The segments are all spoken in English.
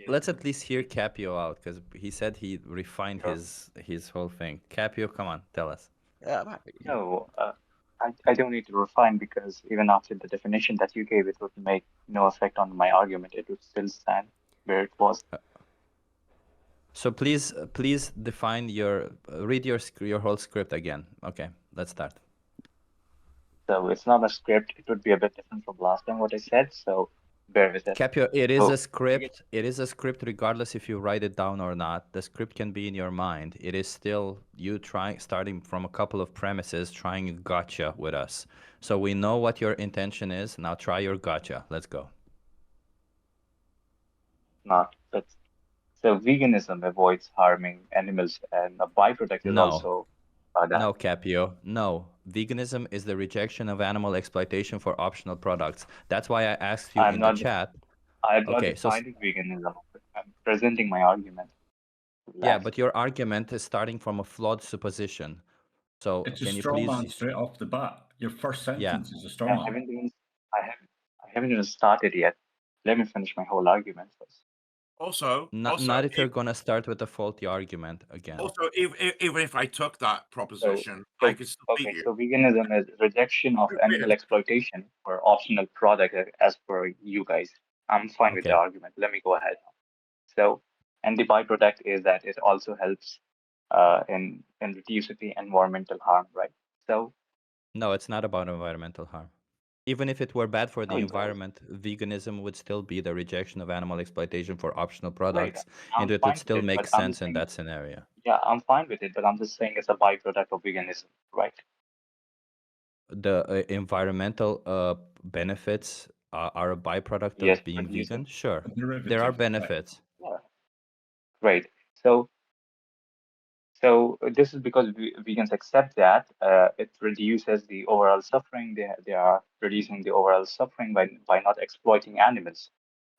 let's at least hear Capio out, because he said he refined Sure. his whole thing. Capio, come on, tell us. Yeah, I'm happy. No, I don't need to refine because even after the definition that you gave, it would make no effect on my argument. It would still stand where it was. So please define your read your whole script again. Okay, let's start. So it's not a script. It would be a bit different from last time what I said. So bear with it. Capio, it is a So script. It is a script regardless if you write it down or not. The script can be in your mind. It is still you trying starting from a couple of premises, trying a gotcha with us. So we know what your intention is. Now try your gotcha. Let's go. not, but so veganism avoids harming animals, and a byproduct is No. also that. No, Capio. No. Veganism is the rejection of animal exploitation for optional products. That's why I asked you I'm in the not. chat. I'm not Okay, so defining veganism. I'm presenting my argument. yeah, Relax. but your argument is starting from a flawed supposition. So It's a can you straw please? man straight off the bat. Your first Yeah. sentence is a straw I man. haven't even. I haven't even started yet. Let me finish my whole argument first. Also, Not if you're gonna start with a faulty argument again. even if I took that So, proposition, I so could still beat okay. you. So veganism is rejection of animal exploitation for optional product as per you guys. I'm fine with the Okay. argument. Let me go ahead. So, and the byproduct is that it also helps in reducing the environmental harm, right? So, No, it's not about environmental harm. Even if it were bad for no, the it does. environment, veganism would still be the rejection of animal exploitation for optional Right. products, and I'm it would fine with still it, make but I'm sense just in saying, that scenario. yeah, I'm fine with it, but I'm just saying it's a byproduct of veganism, right? The environmental benefits are a byproduct Yes, of being reducing. vegan. Sure, A there are derivative effect. benefits. Yeah, right. So, so this is because vegans accept that it reduces the overall suffering. They are reducing the overall suffering by not exploiting animals.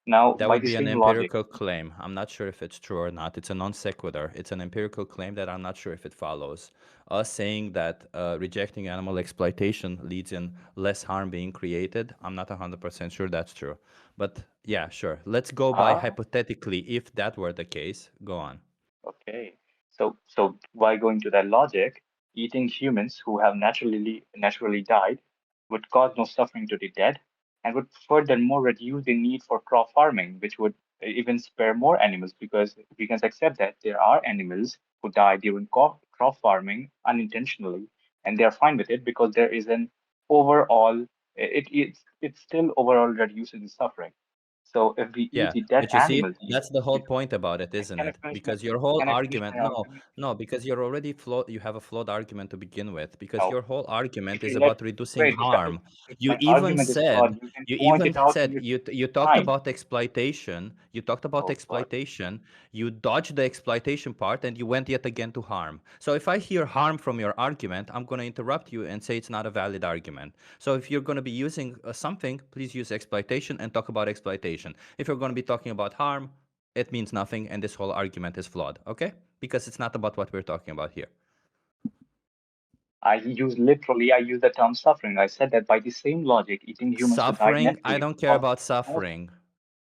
Now, That by would the be an same logic, empirical claim. I'm not sure if it's true or not. It's a non sequitur. It's an empirical claim that I'm not sure if it follows. Us saying that rejecting animal exploitation leads in less harm being created, I'm not 100% sure that's true. But yeah, sure. Let's go by ah, hypothetically, if that were the case, go on. okay. So by going to that logic, eating humans who have naturally died would cause no suffering to the dead and would furthermore reduce the need for crop farming, which would even spare more animals because we can accept that there are animals who die during crop farming unintentionally, and they are fine with it because there is an overall it still overall reduces the suffering. So if we eat Yeah, the dead but you see, animals, that's the whole it, point about it, isn't can I it? finish my Because your whole can I finish argument, my no, argument? no, because you're already flawed, you have a flawed argument to begin with, because No. your whole argument If is you let about reducing Great, harm. if You my even argument is flawed, said, you can you point even it out in said, your you talked time. about exploitation, you talked about Oh God. exploitation, you dodged the exploitation part, and you went yet again to harm. So if I hear harm from your argument, I'm going to interrupt you and say it's not a valid argument. So if you're going to be using something, please use exploitation and talk about exploitation. If you're going to be talking about harm, it means nothing, and this whole argument is flawed, okay? Because it's not about what we're talking about here. I use the term suffering. I said that by the same logic, eating humans who died Suffering, I naturally don't care cause about more suffering.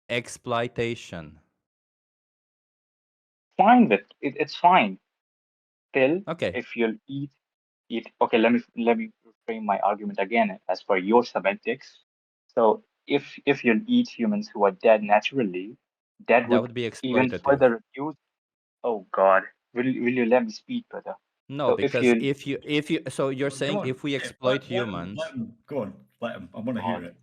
Exploitation. fine with it, it's fine. Till Okay, if you'll eat okay, let me frame my argument again as per your semantics. So if you'll eat humans who are dead naturally, that that would would be even exploitative. further reduce. Oh God, will you let me speak, brother? No, So if because you if you so you're Come saying on, if we Dave, exploit let humans, him go on. Let him. I want to hear God, it.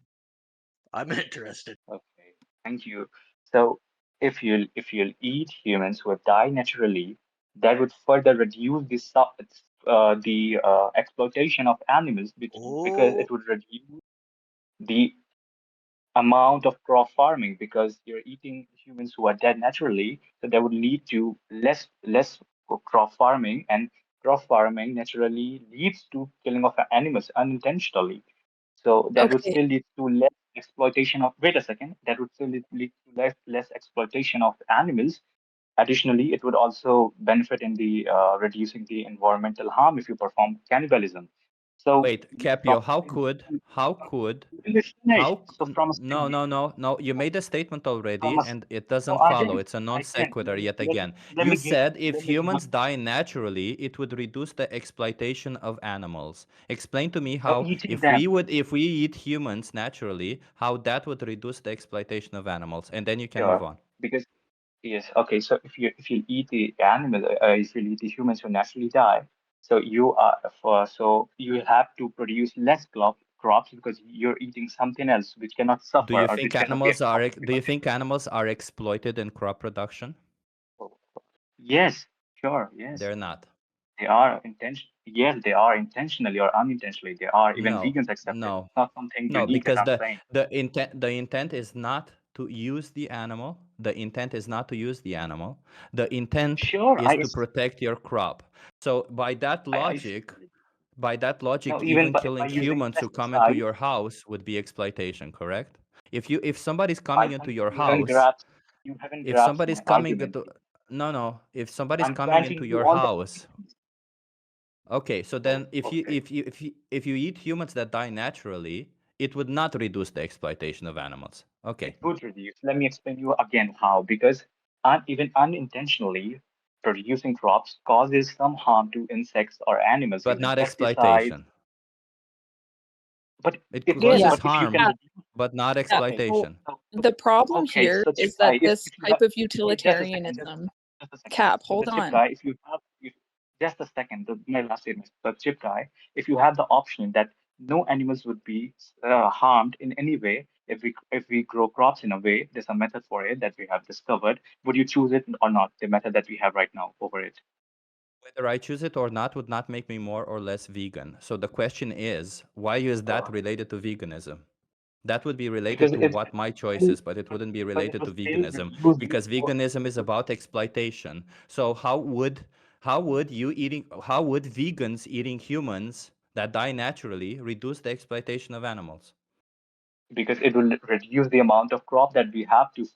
I'm interested. okay, thank you. So if you'll eat humans who have died naturally, that would further reduce the exploitation of animals, because Oh, it would reduce the amount of crop farming because you're eating humans who are dead naturally, so that would lead to less crop farming, and crop farming naturally leads to killing of animals unintentionally. So that would Okay. still lead to less exploitation of. Wait a second. That would still lead to less exploitation of animals. Additionally, it would also benefit in the reducing the environmental harm if you perform cannibalism. So Wait, you Capio, stop. Let me finish. So from a no, single, no, you made a statement already from a, and it no, doesn't I follow. didn't. It's a I non didn't. sequitur yet again. Let You me give. said if Let me give. humans die naturally, it would reduce the exploitation of animals. Explain to me No, how, eating them. if we eat humans naturally, how that would reduce the exploitation of animals, and then you can move Sure. on. Because yes. Okay. So if you eat the animal, if you eat the humans who naturally die, so you are so you have to produce less crops because you're eating something else which cannot Do suffer you or think which cannot be animals are exploited do because you think animals are exploited in crop production? yes, sure, yes. They're not. They are yes, they are intentionally or unintentionally. They are even No, vegans accept it. no, It's not something no, unique that because I'm saying. the intent is not to use the animal. The intent is not to use the animal. The intent Sure, is to protect your crop. So I no, even even by killing using humans who come into pesticides, your house would be exploitation, correct? If somebody's I coming into think your house, you haven't if grasped somebody's my coming argument. into no, if somebody's I'm coming into granting you your all the house. possibilities. Okay, so Oh, then if you okay. if you if you if you eat humans that die naturally, it would not reduce the exploitation of animals. It Okay, would reduce. Let me explain you again how. Because even unintentionally producing crops causes some harm to insects or animals but using not pesticides. exploitation. But It it is. Yeah. causes But if you can harm, reduce, but not okay. So exploitation. the problem Okay, here so is chip that guy, this if you type have, of okay, just a second, utilitarianism, just a second. Cap, So the hold chip on. guy, if just a second, my last statement. The chip guy, if you have the option that no animals would be harmed in any way, if we grow crops in a way, there's a method for it that we have discovered. Would you choose it or not? The method that we have right now over it, Whether I choose it or not would not make me more or less vegan. So the question is, why is that uh, related to veganism? That would be related because to it's what my choice still, is, but it but, wouldn't be but it related will to still veganism reduce the because veganism is about exploitation. So how would vegans eating humans that die naturally reduce the exploitation of animals? because it will reduce the amount of crop that we have to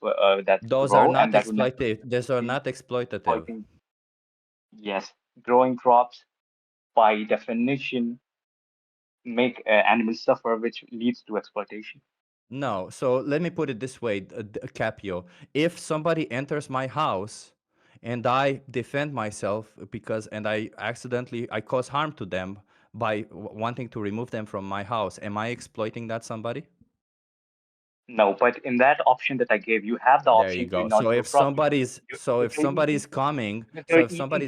that Those are grow, not and that will exploitative. necessarily Those are be not exploitative. exploiting. Yes, growing crops by definition make animals suffer, which leads to exploitation. No. So let me put it this way, Capio. If somebody enters my house and I defend myself and I cause harm to them by wanting to remove them from my house, am I exploiting that somebody? No, but in that option that I gave, you have the There you option to go. not grow crops because So you're if eating somebody's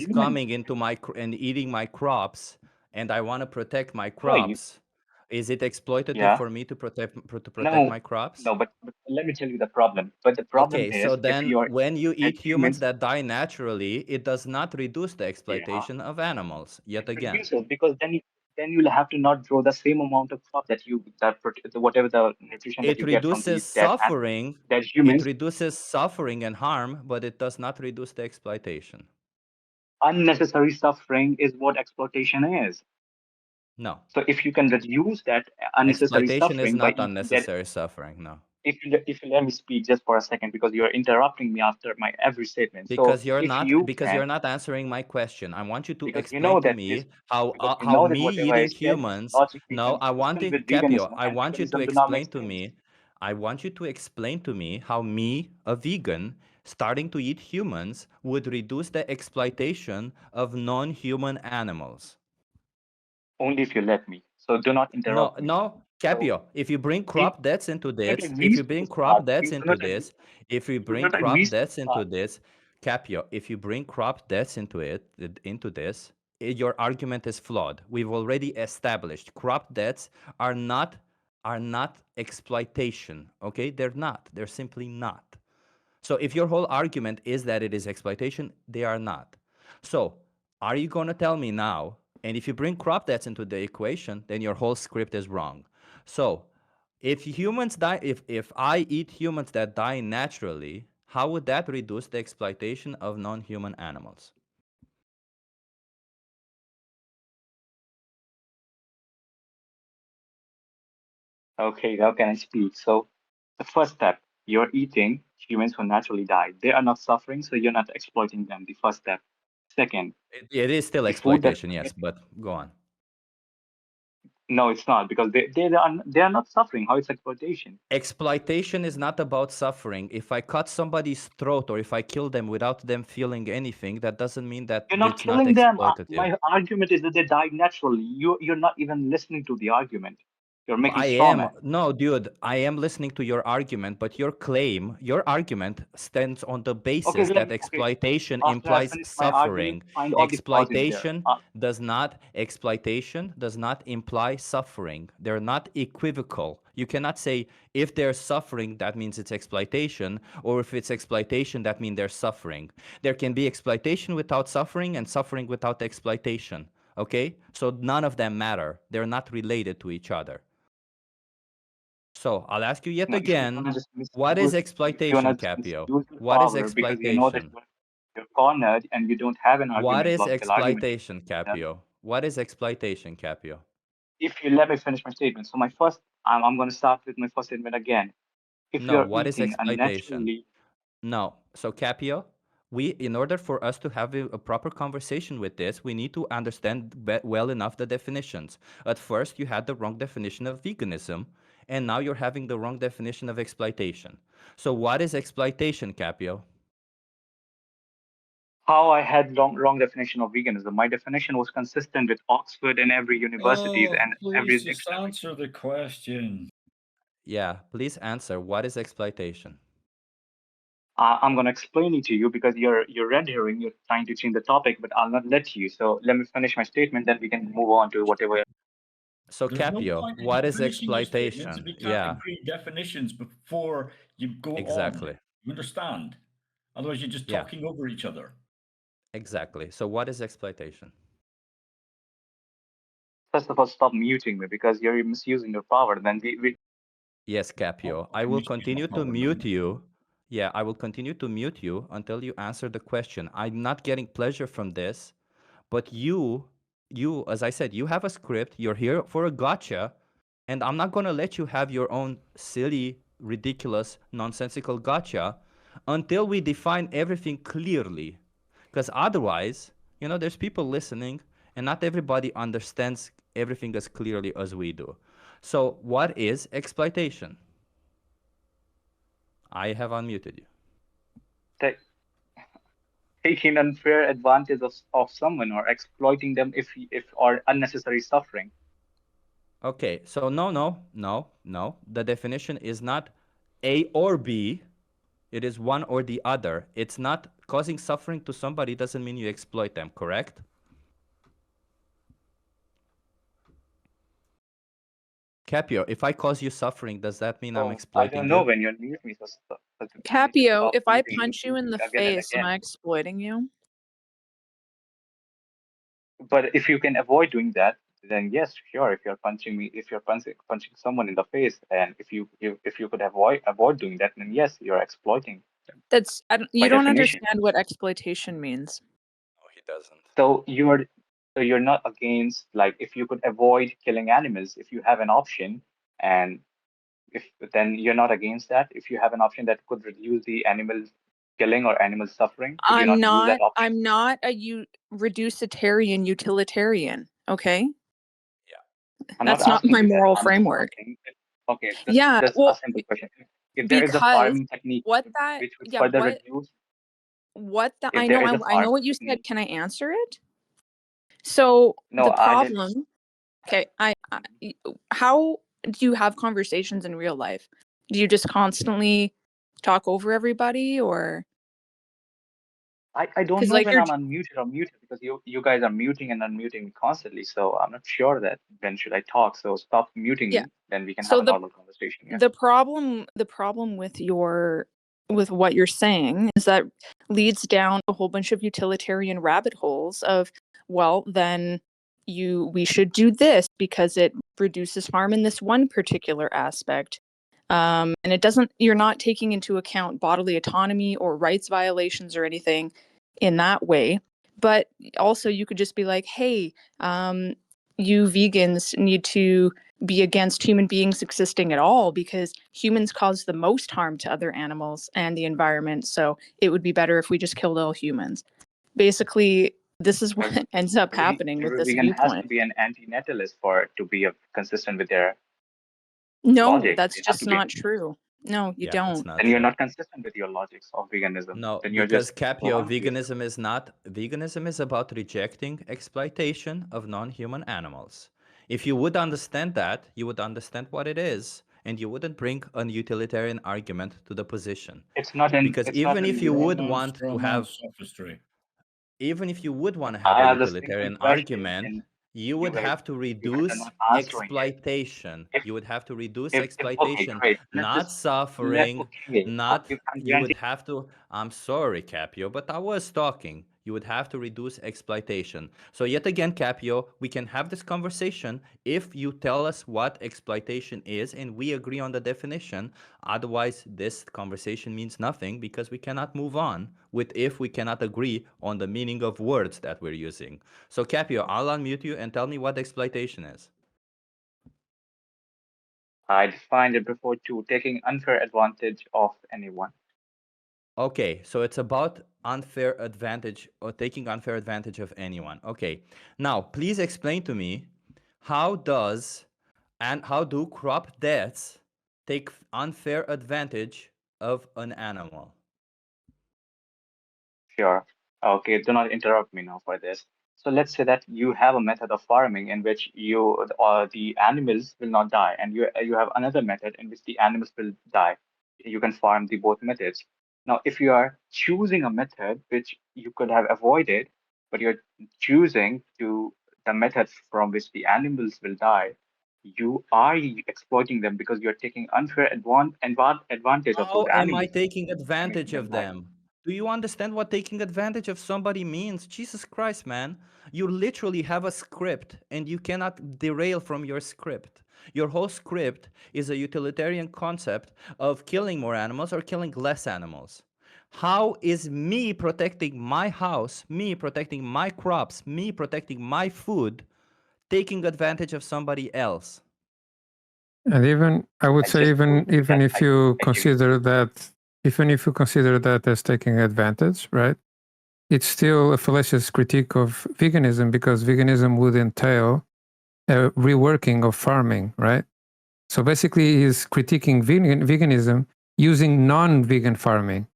humans. coming into and eating my crops and I want to protect my No, you, crops, is it exploitative yeah, for me to protect no, my crops? no, but let me tell you the problem. But the problem Okay, so is if then you're when you as eat humans humans, that die naturally, it does not reduce the yeah, exploitation of animals, it yet again. reduces because then you'll have to not grow the same amount of crop that whatever the nutrition that It you get from reduces the dead animals, suffering, dead it humans. reduces suffering and harm, but it does not reduce the exploitation. Unnecessary suffering is what exploitation is. No. So if you can reduce that unnecessary Exploitation is suffering by not eating dead, unnecessary suffering, no. if you let me speak just for a second because you're interrupting me after my every statement. So if you Because can, you're not answering my question. I want you to because you explain know to that this, me because you how know that me whatever I eating said is humans. logically No, consistent with Capio, veganism, I and want you to veganism do not make explain to sense. me. I want you to explain to me how me, a vegan, starting to eat humans would reduce the exploitation of non-human animals. Only if you let me. So do not No, interrupt me. no, So Capio, if you bring we crop deaths into do not this, agree to this part. We do not agree. if you We do bring not agree crop to this deaths into part. this, Capio, if you bring crop deaths into this, your argument is flawed. We've already established crop deaths are not exploitation. Okay, they're not. They're simply not. So if your whole argument is that it is exploitation, they are not. So are you going to tell me now? And if you bring crop deaths into the equation, then your whole script is wrong. So if I eat humans that die naturally, how would that reduce the exploitation of non-human animals? Okay, how can I speak? So the first step, you're eating humans who naturally died. They are not suffering, so you're not exploiting them. The first step. Second, It is still the food that exploitation, yes, but go on. No, it's not, because they are not suffering. How it's exploitation? Exploitation is not about suffering. If I cut somebody's throat or if I kill them without them feeling anything, that doesn't mean that You're not it's not killing them. exploitative. My argument is that they died naturally. You're not even listening to the argument. You're making I straw am, man. no, dude, I am listening to your argument, but your argument stands on the Okay, basis that okay. exploitation After I implies finish my argument, suffering. find all the flaws in there. Exploitation does not imply suffering. They're not equivocal. You cannot say if they're suffering, that means it's exploitation, or if it's exploitation, that means they're suffering. There can be exploitation without suffering and suffering without exploitation. Okay? So none of them matter. They're not related to each other. So I'll ask you yet No, if you again, wanna just what is misuse, if you exploitation, wanna just Capio? misuse your What is power because you know that exploitation? you're cornered and you don't have an What argument, is logical argument. exploitation, Capio? What is exploitation, Capio? If you let me finish my statement, so I'm going to start with my first statement again. If No, you're what is eating exploitation? unnaturally, No. So, Capio, in order for us to have a proper conversation with this, we need to understand well enough the definitions. At first, you had the wrong definition of veganism, and now you're having the wrong definition of exploitation. So, what is exploitation, Capio? how I had wrong definition of veganism. My definition was consistent with Oxford and every universities Oh, and every please just dictionary. answer the question. Yeah, please answer. What is exploitation? I'm going to explain it to you because you're red herring. You're trying to change the topic, but I'll not let you. So let me finish my statement, then we can move on to whatever. So, There's no Capio, point in what you is finishing your statements if exploitation? we can't Yeah, agree definitions before you go on. exactly. You understand? Otherwise, you're just Yeah, talking over each other. exactly. So, what is exploitation? First of all, stop muting me because you're misusing your power. Then we Yes, Capio. I I'm will using my continue to power mute now. you. Yeah, I will continue to mute you until you answer the question. I'm not getting pleasure from this, but as I said, you have a script. You're here for a gotcha, and I'm not going to let you have your own silly, ridiculous, nonsensical gotcha until we define everything clearly. Because otherwise, there's people listening, and not everybody understands everything as clearly as we do. So, what is exploitation? I have unmuted you. take taking unfair advantage of someone or exploiting them if or unnecessary suffering. Okay, so no. The definition is not A or B. It is one or the other. It's not causing suffering to somebody doesn't mean you exploit them, correct? Capio, if I cause you suffering, does that mean I'm So I exploiting don't know you? when you're mute me, so you just Capio, stop if I muting punch you in the again and face, am again. I exploiting you? But if you can avoid doing that, then yes, sure. If you're punching me, if you're punching someone in the face, and if you could avoid doing that, then yes, you're exploiting You by don't definition. understand what exploitation means. No, he doesn't. So you're not against, like, if you could avoid killing animals, if you have an option, and if then you're not against that. If you have an option that could reduce the animal killing or animal suffering, would you I'm not use that option? I'm not a reducitarian utilitarian, okay? I'm not That's not asking my you that. moral I'm just framework. asking. Okay, Yeah, just a well, simple question. If there is a because farming technique what that which would yeah, further reduce, I if there know is a I know farming what you said. technique, Can I answer it? So no, the I did. problem, okay, how do you have conversations in real life? Do you just constantly talk over everybody, or I don't because know like when you're I'm unmuted or muted because you guys are muting and unmuting me constantly. So I'm not sure that when should I talk. So stop muting yeah. me, then we can have So a normal conversation. Yeah. the problem with what you're saying is that leads down a whole bunch of utilitarian rabbit holes of, well, then we should do this because it reduces harm in this one particular aspect. And it doesn't, you're not taking into account bodily autonomy or rights violations or anything in that way. But also you could just be like, hey, you vegans need to be against human beings existing at all because humans cause the most harm to other animals and the environment. So it would be better if we just killed all humans. Basically, this is what ends up happening with Every this vegan has to viewpoint. be an anti-natalist to be consistent with their No, logic. that's They have just to be. not true. No, you Yeah, don't. it's not Then you're true. not consistent with your logics of veganism. No, Then you're because just Capio, wrong to yourself. veganism is about rejecting exploitation of non-human animals. If you would understand that, you would understand what it is, and you wouldn't bring a utilitarian argument to the position. It's not an. Because It's not even an. if you Straw would man, want straw to man have sophistry. even if you would want to have I a have a simple utilitarian question, argument, and you you would guys, have to you guys are reduce not answering it. exploitation. If You would have to reduce if okay, exploitation, great. Let's not just suffering, okay. not I'm you would granting. have to. I'm sorry, Capio, but I was talking. You would have to reduce exploitation. So yet again, Capio, we can have this conversation if you tell us what exploitation is and we agree on the definition. Otherwise, this conversation means nothing because we cannot move on with if we cannot agree on the meaning of words that we're using. So Capio, I'll unmute you and tell me what exploitation is. I defined it before too, taking unfair advantage of anyone. Okay, so it's about unfair advantage or taking unfair advantage of anyone. Okay, now please explain to me how do crop deaths take unfair advantage of an animal? Sure. Okay, do not interrupt me now for this. So let's say that you have a method of farming in which the animals will not die, and you have another method in which the animals will die. You can farm the both methods. Now, if you are choosing a method which you could have avoided, but you're choosing to the method from which the animals will die, you are exploiting them because you're taking unfair advantage of How those am I animals taking by making advantage them of die. them? Do you understand what taking advantage of somebody means? Jesus Christ, man. You literally have a script and you cannot derail from your script. Your whole script is a utilitarian concept of killing more animals or killing less animals. How is me protecting my house, me protecting my crops, me protecting my food, taking advantage of somebody else? And even I would I say just told you even that if you I give you. consider that as taking advantage, right? It's still a fallacious critique of veganism because veganism would entail a reworking of farming, right? So basically, he's critiquing veganism using non-vegan farming.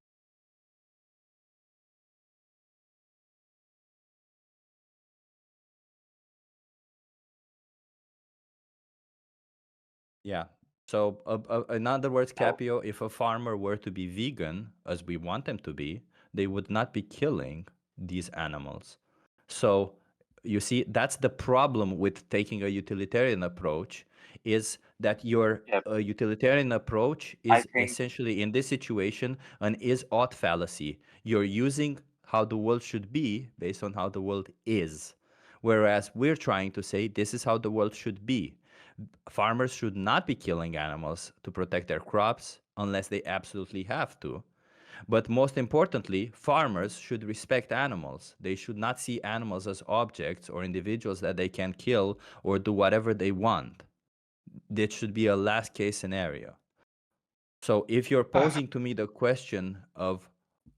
Yeah. So, in other words, Oh, Capio, if a farmer were to be vegan, as we want them to be, they would not be killing these animals. So, you see, that's the problem with taking a utilitarian approach, is that your yeah. utilitarian approach I is think essentially, in this situation, an is-ought fallacy. You're using how the world should be based on how the world is. Whereas we're trying to say this is how the world should be. Farmers should not be killing animals to protect their crops unless they absolutely have to. But most importantly, farmers should respect animals. They should not see animals as objects or individuals that they can kill or do whatever they want. That should be a last case scenario. So if you're posing to me the question of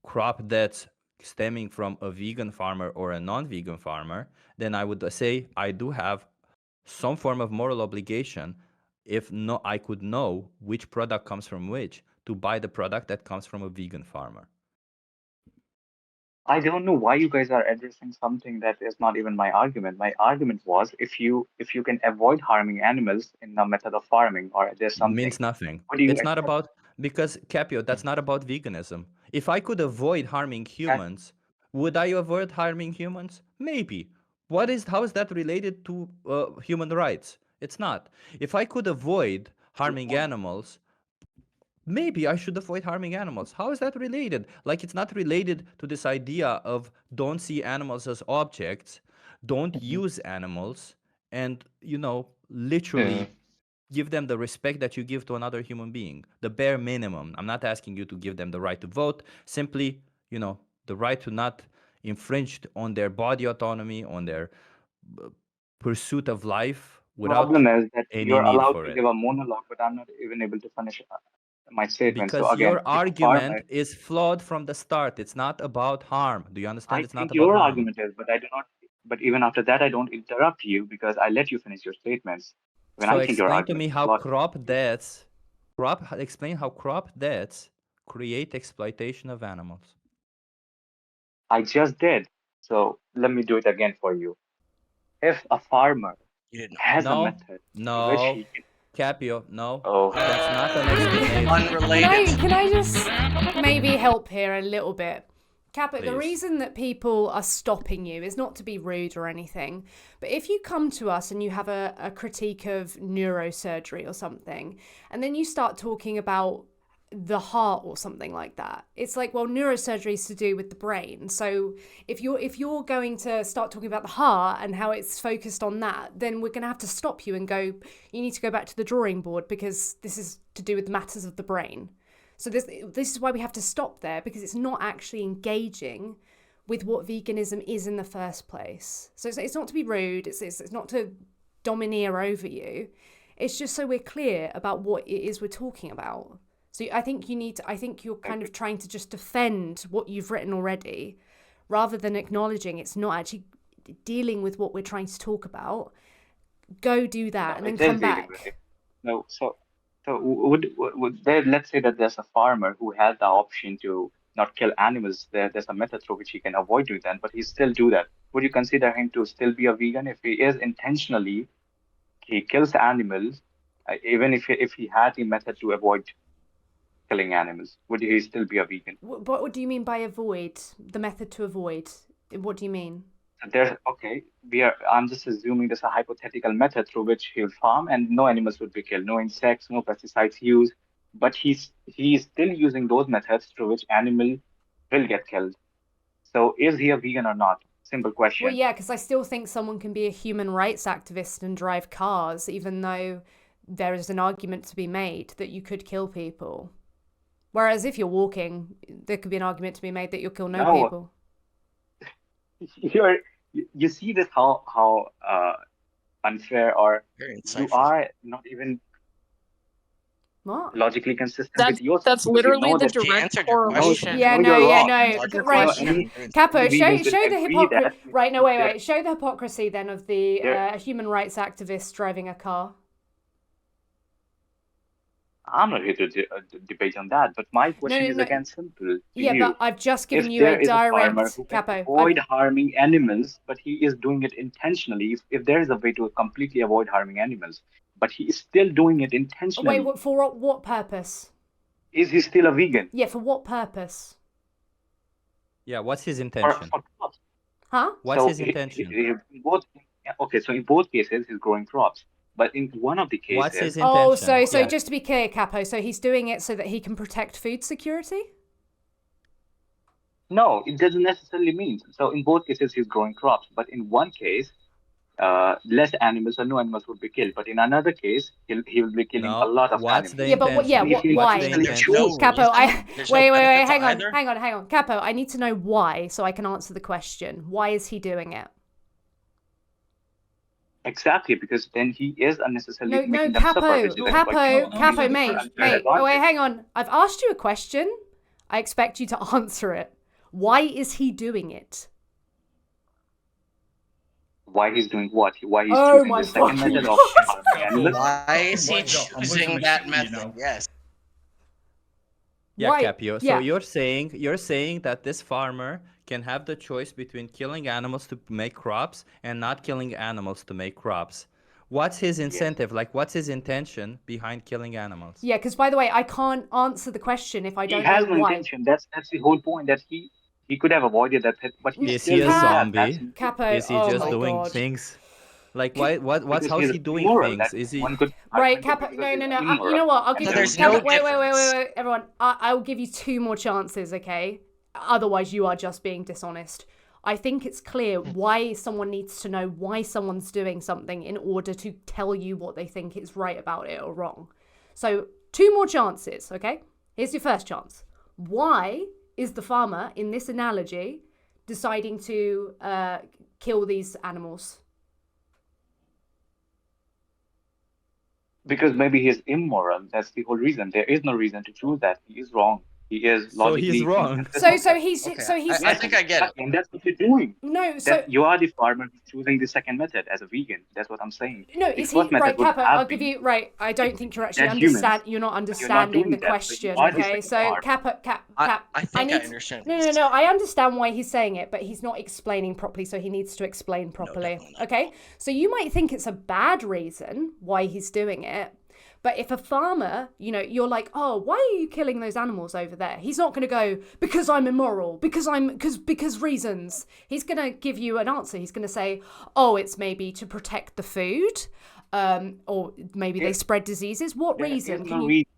crop deaths stemming from a vegan farmer or a non-vegan farmer, then I would say I do have some form of moral obligation, if no, I could know which product comes from which, to buy the product that comes from a vegan farmer. I don't know why you guys are addressing something that is not even my argument. My argument was if you can avoid harming animals in the method of farming or there's something, Means nothing. what do you It's not accept? about, because Capio, that's not about veganism. If I could avoid harming That humans, would I avoid harming humans? Maybe. How is that related to human rights? It's not. If I could avoid good harming point. animals, maybe I should avoid harming animals. How is that related? Like, it's not related to this idea of don't see animals as objects, don't Mhm. use animals, and, Mm. literally give them the respect that you give to another human being. The bare minimum. I'm not asking you to give them the right to vote, simply, the right to not infringe on their body autonomy, on their uh, pursuit of life without Problem is that any you're need allowed for to it. give a monologue, but I'm not even able to finish my statement. So Because again, your if a farmer, argument is flawed from the start. It's not about harm. Do you understand? I It's not think about your harm. argument is, but I do not. But even after that, I don't interrupt you because I let you finish your statements. When So I think your explain to argument me is how flawed. explain how crop deaths create exploitation of animals. I just did. So let me do it again for you. If a farmer You didn't. has a No, method through which no, he can, Capio, no. oh, That's not an explanation. Unrelated. Can I just maybe help here a little bit? Kappa, the Please. reason that people are stopping you is not to be rude or anything, but if you come to us and you have a critique of neurosurgery or something, and then you start talking about the heart or something like that, it's like, well, neurosurgery is to do with the brain. So if you're going to start talking about the heart and how it's focused on that, then we're going to have to stop you and go, you need to go back to the drawing board because this is to do with the matters of the brain. So this is why we have to stop there, because it's not actually engaging with what veganism is in the first place. So it's not to be rude. It's not to domineer over you. It's just so we're clear about what it is we're talking about. So I think you're kind of trying to just defend what you've written already, rather than acknowledging it's not actually dealing with what we're trying to talk about. Go do that and then come back. No, so would there, let's say that there's a farmer who has the option to not kill animals. There's a method through which he can avoid doing that, but he still do that. Would you consider him to still be a vegan if he is intentionally he kills animals, even if he had the method to avoid killing animals? Would he still be a vegan? What do you mean by avoid? The method to avoid? What do you mean? I'm just assuming there's a hypothetical method through which he'll farm and no animals would be killed, no insects, no pesticides used, but he's still using those methods through which animal will get killed. So is he a vegan or not? Simple question. Well, yeah, because I still think someone can be a human rights activist and drive cars, even though there is an argument to be made that you could kill people. Whereas if you're walking, there could be an argument to be made that you'll kill no people. You see this how unfair or Very you insightful. are not even What? logically consistent with yourself. That's because you literally know the that He direct answered your correlation. question. Yeah, No, no, you're yeah, wrong. no. Logical Right. question. Capo, Any show vegans will the agree hypocrisy. that Right, no, they're- wait. Show the hypocrisy then of the human rights activist driving a car. I'm not here to debate on that, but my question is no. again simple to Yeah, you. but I've just given If you there a is a farmer direct who can Capo. avoid harming animals, but he is doing it intentionally, if there is a way to completely avoid harming animals, but he is still doing it intentionally, Wait, for what purpose? is he still a vegan? Yeah, for what purpose? Yeah, what's his intention? For crops. Huh? What's So his intention? in both cases, he's growing crops. But in one of the cases, What's his Oh, intention? so Yeah. just to be clear, Capo, so he's doing it so that he can protect food security? no, it doesn't necessarily mean. So in both cases, he's growing crops. But in one case, less animals or no animals would be killed. But in another case, he will be killing a No, lot of what's animals. the Yeah, but intention? If he why? intentionally There's chose- no Capo, reason. There's no wait, benefit to hang either. on. Capo, I need to know why so I can answer the question. Why is he doing it? Exactly, because then he is unnecessarily making them Capo, suffer. Which is Capo, mate. advantage. Oh, wait, hang on. I've asked you a question. I expect you to answer it. Why is he doing it? Why he's doing what? Why he's Oh choosing my the second fucking method of harming animals? Why is he I'm losing choosing my that shit, you method? know. Yes. Yeah, Why? Capio. So Yeah. you're saying that this farmer can have the choice between killing animals to make crops and not killing animals to make crops. What's his incentive? Like, what's his intention behind killing animals? Yeah, because by the way, I can't answer the question if I He don't has know no why. intention. That's the whole point. That he could have avoided that, but he Is still he a did that. zombie? Capo, Is he oh just my doing God. things? Like, what's Because how's he's he doing immoral. things? That Is he one could Right, argument Capo. because No. he's You immoral. know what? I'll And give So you. there's Capo, no wait, difference. everyone. I'll give you 2 more chances, okay? Otherwise, you are just being dishonest. I think it's clear why someone needs to know why someone's doing something in order to tell you what they think is right about it or wrong. So 2 more chances, okay? Here's your first chance. Why is the farmer in this analogy deciding to kill these animals? Because maybe he's immoral. That's the whole reason. There is no reason to choose that. He is wrong. He is So he's logically wrong. inconsistent. So he's Okay, so he's I think I get it. Exactly, and that's what you're doing. no. So That you are the farmer who's choosing the second method as a vegan. That's what I'm saying. no, The is first he method right, would Kappa? have I'll give been you right. I don't think you're actually dead humans, you're not but you're not understanding doing the that. So you question. are the Okay, second so farmer. Cap. I think I need understand. no, no. I understand why he's saying it, but he's not explaining properly, so he needs to explain properly. Okay, so you might think it's a bad reason why he's doing it. But if a farmer, you're like, oh, why are you killing those animals over there? He's not going to go, because I'm immoral, because reasons. He's going to give you an answer. He's going to say, oh, it's maybe to protect the food, or maybe they spread diseases. What There reason? is no reason.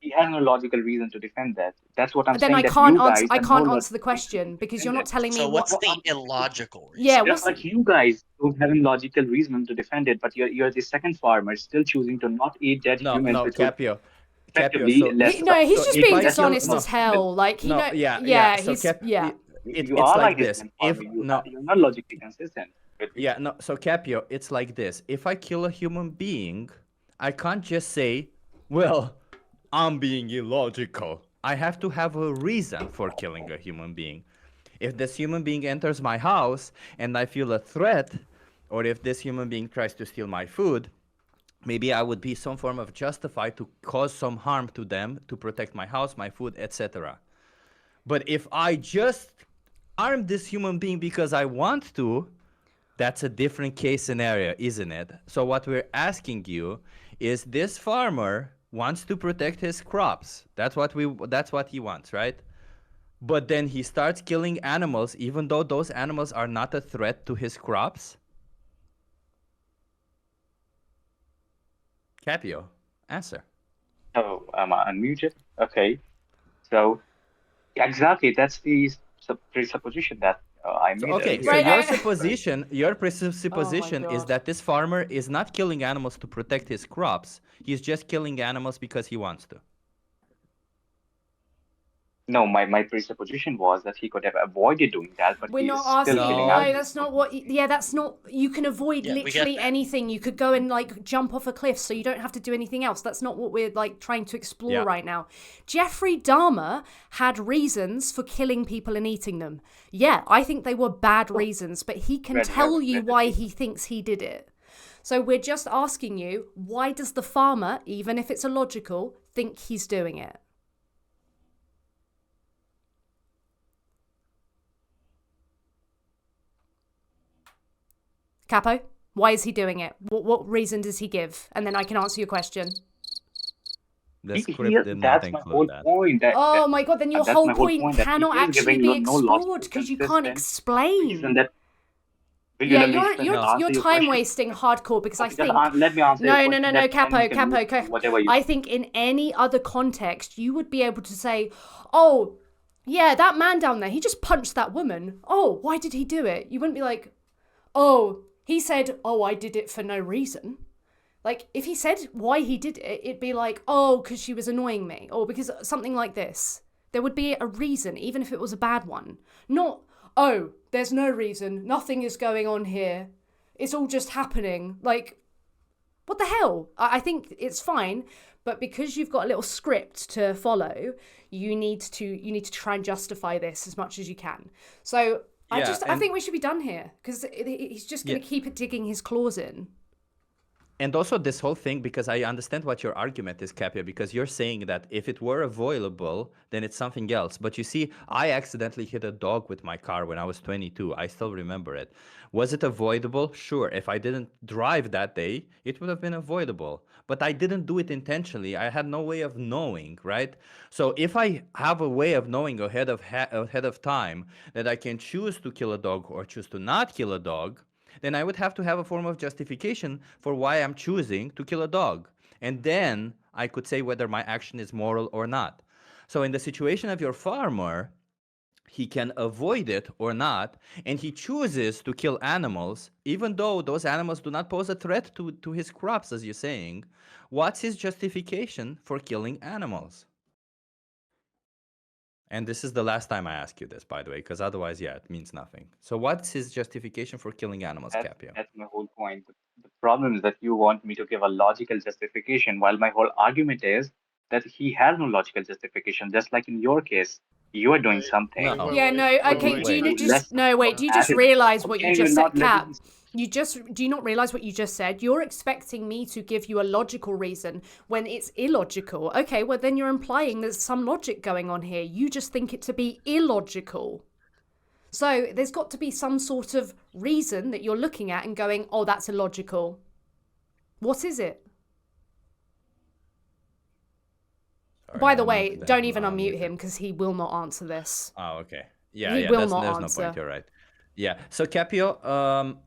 He has no logical reason to defend that. That's what I'm Then saying. I That can't you answer. guys I have can't no answer the logical reason to question because defend you're not that. telling me So what. what's the illogical reason? Yeah, Just what's like you guys don't have a logical reason to defend it, but you're the second farmer still choosing to not eat dead No, humans, no, which would Capio. effectively So less. no, he's so just if being I kill dishonest no as hell. Like he no know, yeah so he's Cap yeah. You it's are like like the this. second If farmer. no You're not logically consistent. Yeah, no, so Capio, it's like this. If I kill a human being, I can't just say, well, I'm being illogical. I have to have a reason for killing a human being. If this human being enters my house and I feel a threat, or if this human being tries to steal my food, maybe I would be some form of justified to cause some harm to them to protect my house, my food, etc. But if I just harm this human being because I want to, that's a different case scenario, isn't it? So what we're asking you is this farmer wants to protect his crops. That's what he wants, right? But then he starts killing animals even though those animals are not a threat to his crops. Capio, answer. Oh, am I unmuted? Okay. So exactly, that's the presupposition that I So, made okay, so earlier. Right, your Oh presupposition my is God. that this farmer is not killing animals to protect his crops. He's just killing animals because he wants to. No, my presupposition was that he could have avoided doing that, but We're he not is still asking. killing No. No, animals. that's not what. Yeah, that's not. You can avoid Yeah, we get literally that. anything. You could go and like jump off a cliff, so you don't have to do anything else. That's not what we're like trying to explore Yeah. right now. Jeffrey Dahmer had reasons for killing people and eating them. Yeah, I think they were bad reasons, but he can tell you why he thinks he did it. So we're just asking you, why does the farmer, even if it's illogical, think he's doing it? Capo, why is he doing it? What reason does he give? And then I can answer your question. The script did not That's my whole include that. point. Oh my God, then your that's whole my whole point that he cannot is actually giving be no logical, explored because you can't consistent reason explain. that. Will Yeah, you let me answer you're your time question? wasting hardcore because I Okay, just think let me answer your no, question. Then Capo, we can move to whatever you. I think in any other context you would be able to say, oh, yeah, that man down there, he just punched that woman. Oh, why did he do it? You wouldn't be like, oh, he said, oh, I did it for no reason. Like, if he said why he did it, it'd be like, oh, because she was annoying me, or because something like this. There would be a reason, even if it was a bad one. Not, oh, there's no reason, nothing is going on here. It's all just happening. Like, what the hell? I think it's fine, but because you've got a little script to follow, you need to try and justify this as much as you can. So I think we should be done here because he's just going to keep it digging his claws in. And also this whole thing, because I understand what your argument is, Capia, because you're saying that if it were avoidable, then it's something else. But you see, I accidentally hit a dog with my car when I was 22. I still remember it. Was it avoidable? Sure. If I didn't drive that day, it would have been avoidable. But I didn't do it intentionally. I had no way of knowing, right? So if I have a way of knowing ahead of time that I can choose to kill a dog or choose to not kill a dog, then I would have to have a form of justification for why I'm choosing to kill a dog. And then I could say whether my action is moral or not. So in the situation of your farmer, he can avoid it or not, and he chooses to kill animals, even though those animals do not pose a threat to his crops, as you're saying. What's his justification for killing animals? And this is the last time I ask you this, by the way, because otherwise, it means nothing. So what's his justification for killing animals, Capio? That's my whole point. The problem is that you want me to give a logical justification, while my whole argument is that he has no logical justification. Just like in your case, you are doing something. No. Yeah, no, but okay, you do you do just less no wait, of do you that just is realise what you okay, just you're said, not letting Cap? me. Do you not realise what you just said? You're expecting me to give you a logical reason when it's illogical. Okay, well then you're implying there's some logic going on here. You just think it to be illogical. So there's got to be some sort of reason that you're looking at and going, oh, that's illogical. What is it? Sorry, By the I'm way, not that don't even loud unmute with him it. because he will not answer this. Oh, okay. Yeah, He yeah. will That's not there's no answer. point. You're right. Yeah. So Capio,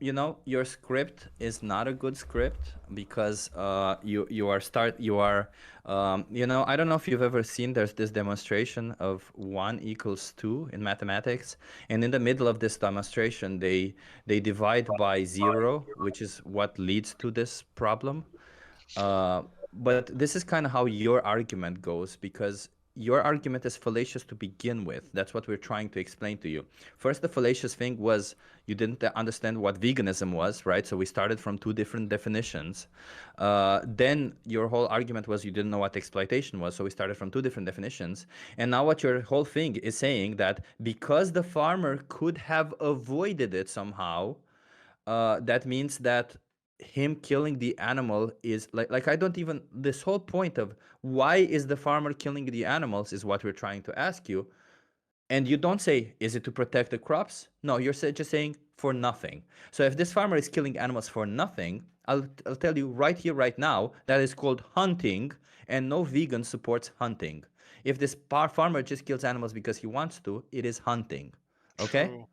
you know, your script is not a good script because you know, I don't know if you've ever seen, there's this demonstration of 1 = 2 in mathematics, and in the middle of this demonstration they divide by 0, which is what leads to this problem. But this is kind of how your argument goes, because your argument is fallacious to begin with. That's what we're trying to explain to you. First, the fallacious thing was you didn't understand what veganism was, right? So we started from 2 different definitions. Then your whole argument was you didn't know what exploitation was, so we started from 2 different definitions. And now what your whole thing is saying, that because the farmer could have avoided it somehow, that means that him killing the animal is like I don't even, this whole point of why is the farmer killing the animals is what we're trying to ask you. And you don't say, is it to protect the crops? No, you're just saying for nothing. So if this farmer is killing animals for nothing, I'll tell you right here, right now, that is called hunting, and no vegan supports hunting. If this farmer just kills animals because he wants to, it is hunting. Okay? True.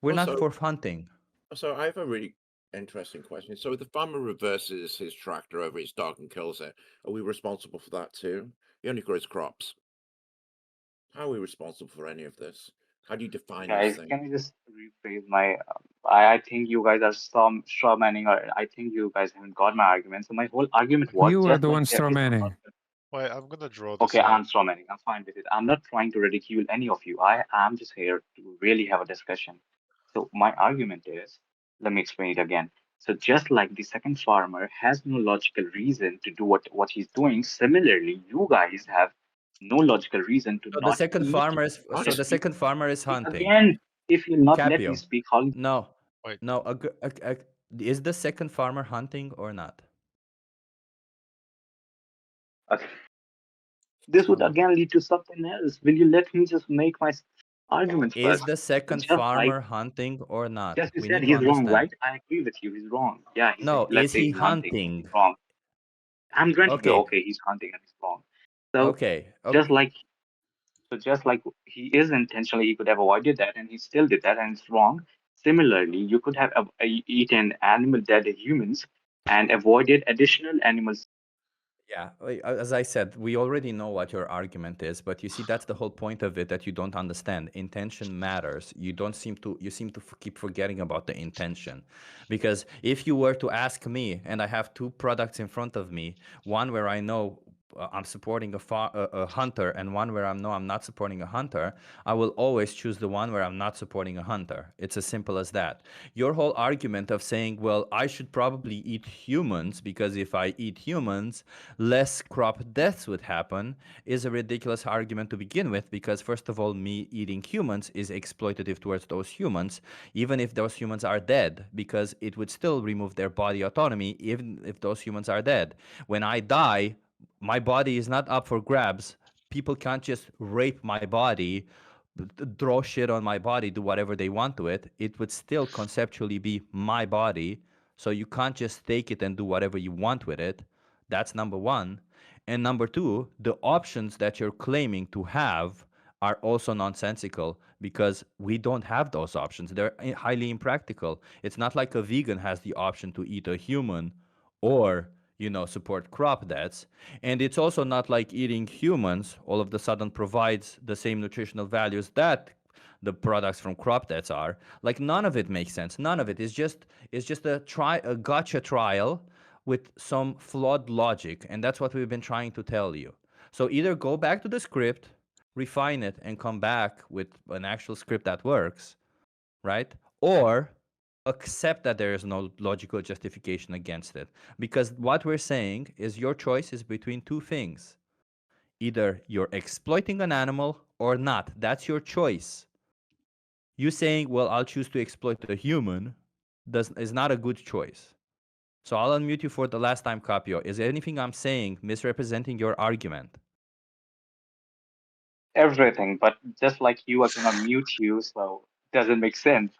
We're not Also- for hunting. So I have a really interesting question. So if the farmer reverses his tractor over his dog and kills it, are we responsible for that too? He only grows crops. How are we responsible for any of this? How do you define Guys, this thing? can I just rephrase my? I think you guys are straw manning, or I think you guys haven't got my argument. So my whole argument was You are just the like one there straw is no manning. logical. Wait, I'm gonna draw this Okay, out. I'm straw manning. I'm fine with it. I'm not trying to ridicule any of you. I am just here to really have a discussion. So my argument is, let me explain it again. So just like the second farmer has no logical reason to do what he's doing, similarly, you guys have no logical reason to So the not second eat. farmer is Just hunting. again, if you'll not let me Capio. speak, how No. Wait. No. Is the second farmer hunting or not? okay. This would again lead to something else. Will you let me just make my argument Is first? the second Just like farmer hunting or not? just you We said, need to he's wrong, understand. right? I agree with you. He's wrong. Yeah, No, let's is say he he's hunting. He's hunting? wrong. I'm granting you, Okay. okay, he's hunting and he's wrong. So Okay. just like he is intentionally, he could have avoided that and he still did that and it's wrong. Similarly, you could have eaten animal dead humans and avoided additional animals. Yeah, as I said, we already know what your argument is, but you see, that's the whole point of it, that you don't understand. Intention matters. You seem to keep forgetting about the intention. Because if you were to ask me, and I have 2 products in front of me, one where I know I'm supporting a hunter, and one where I know I'm not supporting a hunter, I will always choose the one where I'm not supporting a hunter. It's as simple as that. Your whole argument of saying, well, I should probably eat humans because if I eat humans, less crop deaths would happen, is a ridiculous argument to begin with, because first of all, me eating humans is exploitative towards those humans, even if those humans are dead, because it would still remove their body autonomy even if those humans are dead. When I die, my body is not up for grabs. People can't just rape my body, throw shit on my body, do whatever they want to it. It would still conceptually be my body. So you can't just take it and do whatever you want with it. That's number one. And number two, the options that you're claiming to have are also nonsensical, because we don't have those options. They're highly impractical. It's not like a vegan has the option to eat a human or, support crop deaths. And it's also not like eating humans all of a sudden provides the same nutritional values that the products from crop deaths are. Like, none of it makes sense. None of it is just a gotcha trial with some flawed logic, and that's what we've been trying to tell you. So either go back to the script, refine it, and come back with an actual script that works, right? Or accept that there is no logical justification against it. Because what we're saying is your choice is between two things. Either you're exploiting an animal or not. That's your choice. You saying, well, I'll choose to exploit a human is not a good choice. So I'll unmute you for the last time, Capio. Is anything I'm saying misrepresenting your argument? Everything, but just like you, I cannot mute you, so it doesn't make sense.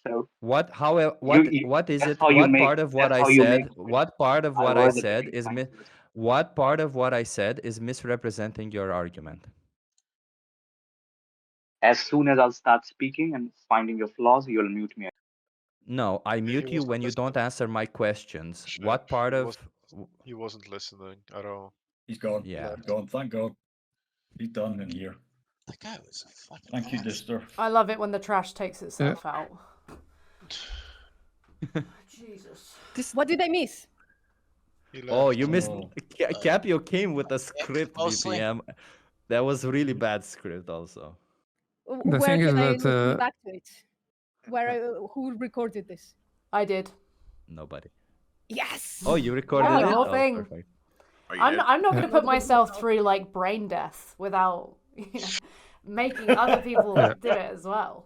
So What? How? you What is that's it? how you What make part of what that's I how you make said? What part of I what I was at the said same is time. So what part of what I said is misrepresenting your argument? as soon as I'll start speaking and finding your flaws, you'll mute me. No, I He mute you wasn't when you don't listening. answer my questions. Shep, What part he of? wasn't, he wasn't listening at all. He's gone. Yeah. He's gone. Thank God. He's done in here. That guy was a fucking Thank you, ass. Dister. I love it when the trash takes itself out. Jesus. What did I miss? He Oh, left. you missed. Oh. Capio came with a script, mostly. BPM. That was really bad script, also. The Where thing is can I that, listen back to it? Who recorded this? I did. Nobody. Yes. Oh, you recorded Yeah, it? the whole Oh, thing. perfect. Oh, you I'm did? not, I'm not going to Yeah. put myself through like brain death without making other people Yeah. do it as well.